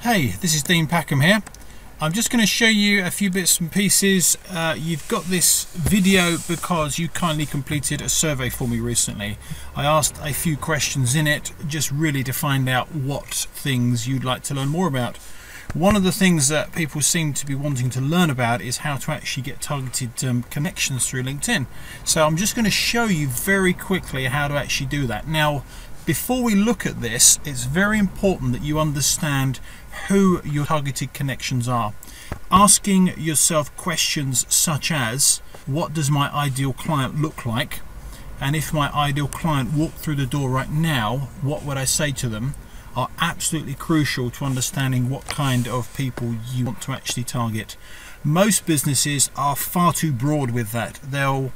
Hey, this is Dean Packham here. I'm just going to show you a few bits and pieces. You've got this video because you kindly completed a survey for me recently. I asked a few questions in it just really to find out what things you'd like to learn more about. One of the things that people seem to be wanting to learn about is how to actually get targeted connections through LinkedIn. So I'm just going to show you very quickly how to actually do that. Now, before we look at this, it's very important that you understand who your targeted connections are. Asking yourself questions such as, what does my ideal client look like? And if my ideal client walked through the door right now, what would I say to them? Are absolutely crucial to understanding what kind of people you want to actually target. Most businesses are far too broad with that. They'll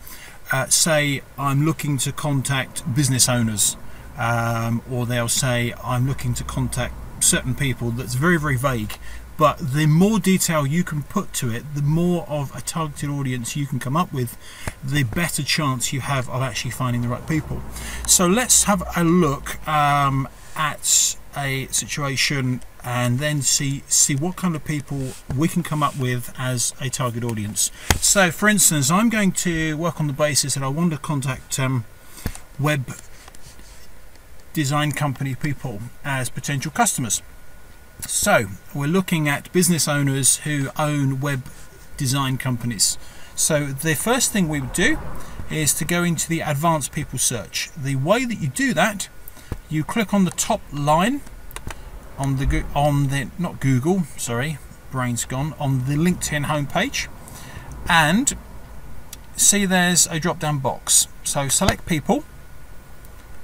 say, I'm looking to contact business owners. Or they'll say I'm looking to contact certain people. That's very, very vague, but the more detail you can put to it, the more of a targeted audience you can come up with, the better chance you have of actually finding the right people. So let's have a look at a situation and then see what kind of people we can come up with as a target audience. So for instance, I'm going to work on the basis that I want to contact web design company people as potential customers. So we're looking at business owners who own web design companies. So the first thing we would do is to go into the advanced people search. The way that you do that, you click on the top line on the not Google, sorry, brain's gone, on the LinkedIn homepage, and see there's a drop down box. So select people,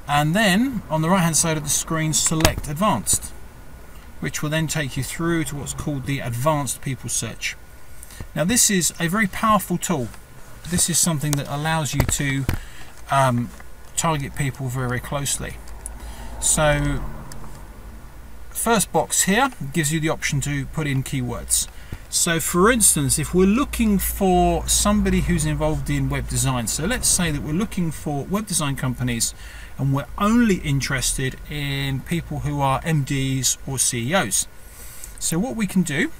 and then on the right hand side of the screen select advanced, which will then take you through to what's called the advanced people search. Now this is a very powerful tool. This is something that allows you to target people very, very closely. So first box here gives you the option to put in keywords. So for instance, if we're looking for somebody who's involved in web design, so let's say that we're looking for web design companies and we're only interested in people who are MDs or CEOs. So what we can do,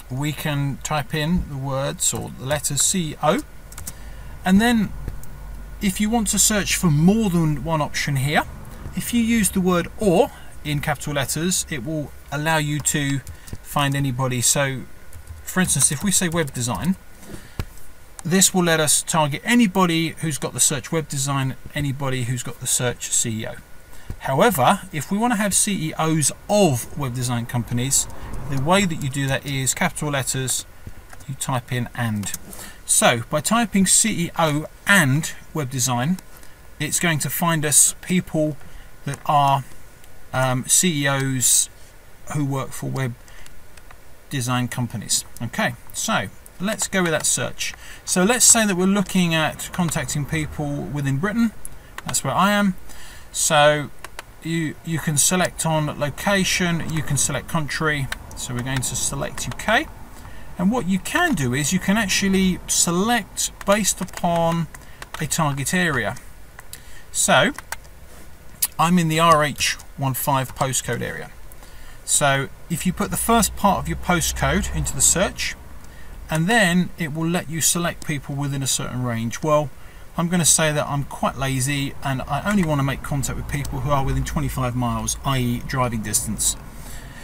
we can type in the words or the letters CEO, and then if you want to search for more than one option here, if you use the word or in capital letters, it will allow you to find anybody. So for instance, if we say web design, this will let us target anybody who's got the search web design, anybody who's got the search CEO. However, if we want to have CEOs of web design companies, the way that you do that is capital letters, you type in and. So by typing CEO and web design, it's going to find us people that are CEOs who work for web design companies. Okay, so let's go with that search. So let's say that we're looking at contacting people within Britain. That's where I am. So you can select on location, you can select country. So we're going to select UK. And what you can do is you can actually select based upon a target area. So I'm in the RH15 postcode area. So if you put the first part of your postcode into the search, and then it will let you select people within a certain range. Well, I'm going to say that I'm quite lazy and I only want to make contact with people who are within 25 miles, i.e. driving distance.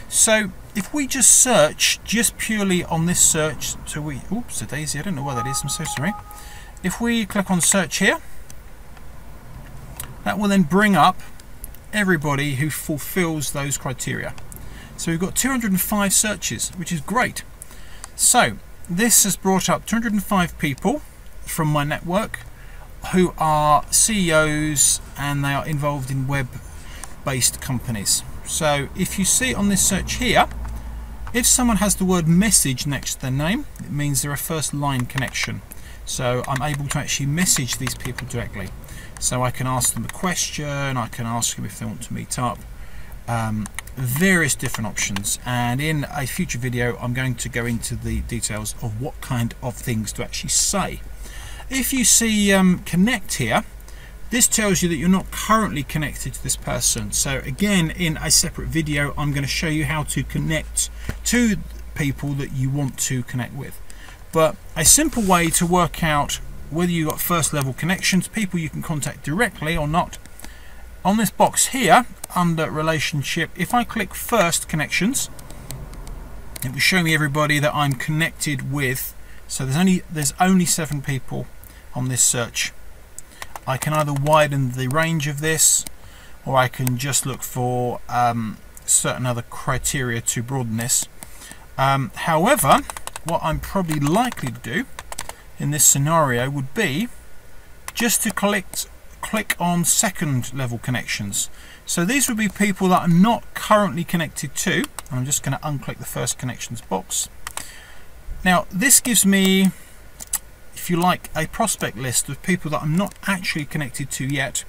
So if we just search just purely on this search, so we, oops, a daisy, I don't know why that is, I'm so sorry. If we click on search here, that will then bring up everybody who fulfills those criteria. So we've got 205 searches, which is great. So this has brought up 205 people from my network who are CEOs and they are involved in web-based companies. So if you see on this search here, if someone has the word message next to their name, it means they're a first line connection. So I'm able to actually message these people directly. So I can ask them a question, I can ask them if they want to meet up, various different options, and in a future video I'm going to go into the details of what kind of things to actually say. If you see connect here, this tells you that you're not currently connected to this person. So again, in a separate video, I'm going to show you how to connect to people that you want to connect with. But a simple way to work out whether you've got first level connections, people you can contact directly or not, on this box here under relationship, if I click first connections, it will show me everybody that I'm connected with. So there's only 7 people on this search. I can either widen the range of this, or I can just look for certain other criteria to broaden this. However, what I'm probably likely to do in this scenario would be just to click on second level connections. So these would be people that I'm not currently connected to. I'm just going to unclick the first connections box. Now this gives me, if you like, a prospect list of people that I'm not actually connected to yet,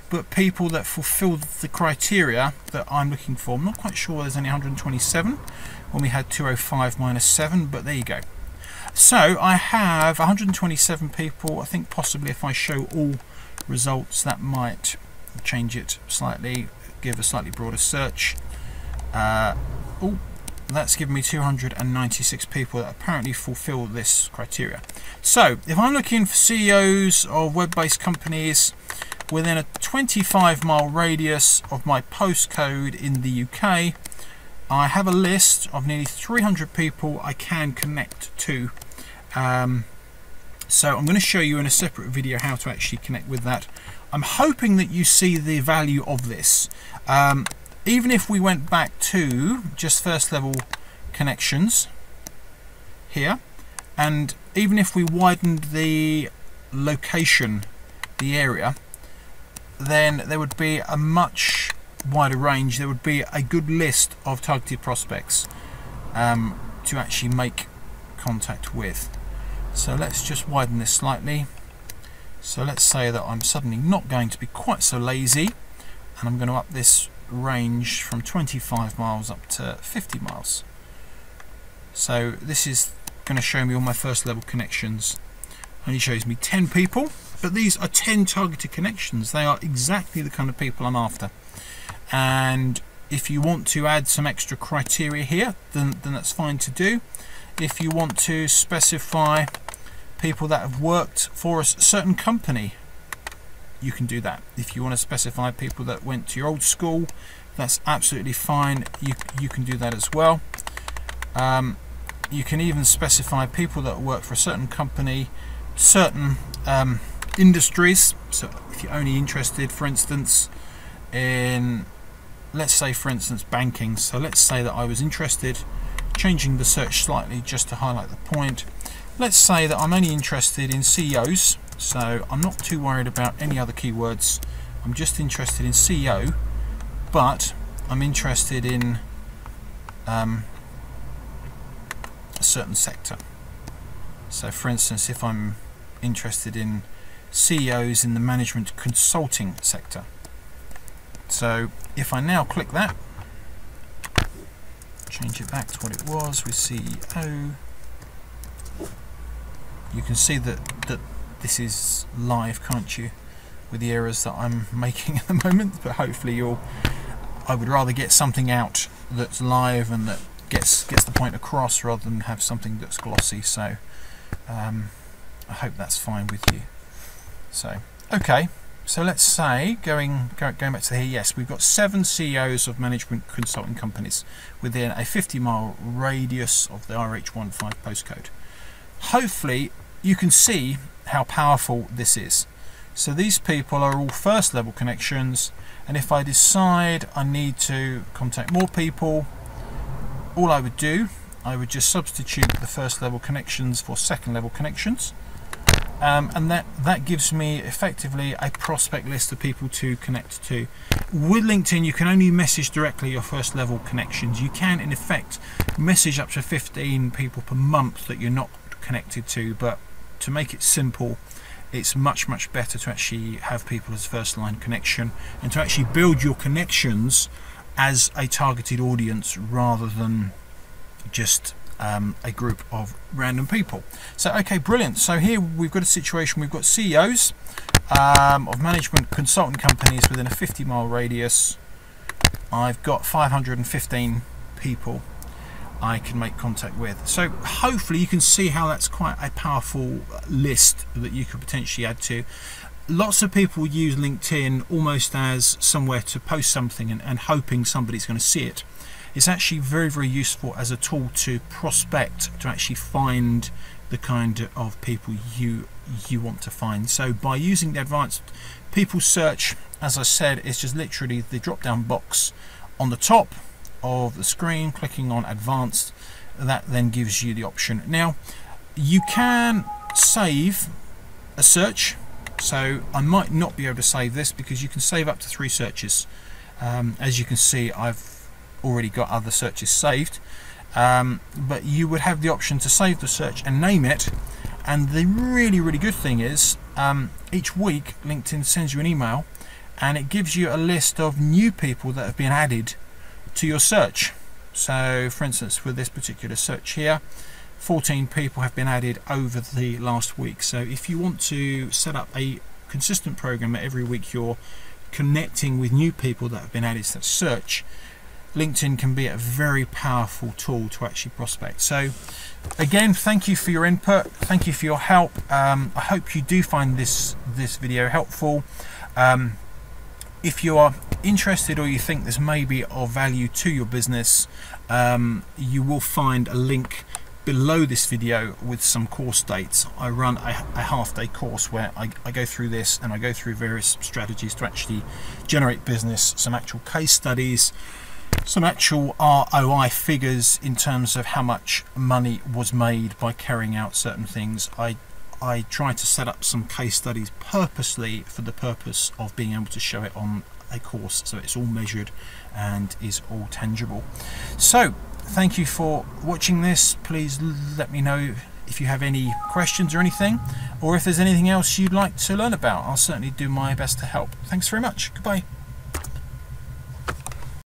but people that fulfill the criteria that I'm looking for. I'm not quite sure there's only 127 when we had 205 minus 7, but there you go. So I have 127 people. I think possibly if I show all results, that might change it slightly, give a slightly broader search. That's given me 296 people that apparently fulfill this criteria. So if I'm looking for CEOs of web-based companies within a 25-mile radius of my postcode in the UK, I have a list of nearly 300 people I can connect to. So I'm going to show you in a separate video how to actually connect with that. I'm hoping that you see the value of this. Even if we went back to just first level connections here, and even if we widened the location, the area, then there would be a much wider range. There would be a good list of targeted prospects to actually make contact with. So let's just widen this slightly. So let's say that I'm suddenly not going to be quite so lazy, and I'm going to up this range from 25 miles up to 50 miles. So this is going to show me all my first level connections. Only shows me 10 people, but these are 10 targeted connections. They are exactly the kind of people I'm after. And if you want to add some extra criteria here, then that's fine to do. If you want to specify people that have worked for a certain company, you can do that. If you want to specify people that went to your old school, that's absolutely fine. You can do that as well. You can even specify people that work for a certain company, certain industries. So if you're only interested, for instance, in, let's say for instance, banking. So let's say that I was interested, changing the search slightly just to highlight the point. Let's say that I'm only interested in CEOs, so I'm not too worried about any other keywords. I'm just interested in CEO, but I'm interested in a certain sector. So for instance, if I'm interested in CEOs in the management consulting sector. So if I now click that, change it back to what it was with CEO, you can see that this is live, can't you, with the errors that I'm making at the moment. But hopefully I would rather get something out that's live and that gets the point across rather than have something that's glossy. So I hope that's fine with you. So okay, so let's say going back to here, yes, we've got 7 CEOs of management consulting companies within a 50-mile radius of the RH15 postcode. Hopefully you can see how powerful this is. So these people are all first level connections, and if I decide I need to contact more people, all I would do, I would just substitute the first level connections for second level connections, and that gives me effectively a prospect list of people to connect to. With LinkedIn, you can only message directly your first level connections. You can in effect message up to 15 people per month that you're not connected to, but to make it simple, it's much better to actually have people as first line connection and to actually build your connections as a targeted audience rather than just a group of random people. So okay, brilliant. So here we've got a situation, we've got CEOs of management consultant companies within a 50-mile radius. I've got 515 people I can make contact with. So hopefully you can see how that's quite a powerful list that you could potentially add to. Lots of people use LinkedIn almost as somewhere to post something and hoping somebody's going to see it. It's actually very, very useful as a tool to prospect, to actually find the kind of people you want to find. So by using the advanced people search, as I said, it's just literally the drop down box on the top of the screen, clicking on advanced. That then gives you the option. Now you can save a search, so I might not be able to save this because you can save up to 3 searches. As you can see, I've already got other searches saved, but you would have the option to save the search and name it. And the really, really good thing is each week LinkedIn sends you an email and it gives you a list of new people that have been added to your search. So for instance, with this particular search here, 14 people have been added over the last week. So if you want to set up a consistent program that every week you're connecting with new people that have been added to that search, LinkedIn can be a very powerful tool to actually prospect. So again, thank you for your input, thank you for your help. I hope you do find this video helpful. If you are interested or you think this may be of value to your business, you will find a link below this video with some course dates. I run a half-day course where I go through this and I go through various strategies to actually generate business, some actual case studies, some actual ROI figures in terms of how much money was made by carrying out certain things. I try to set up some case studies purposely for the purpose of being able to show it on a course, so it's all measured and is all tangible. So thank you for watching this. Please let me know if you have any questions or anything, or if there's anything else you'd like to learn about. I'll certainly do my best to help. Thanks very much. Goodbye.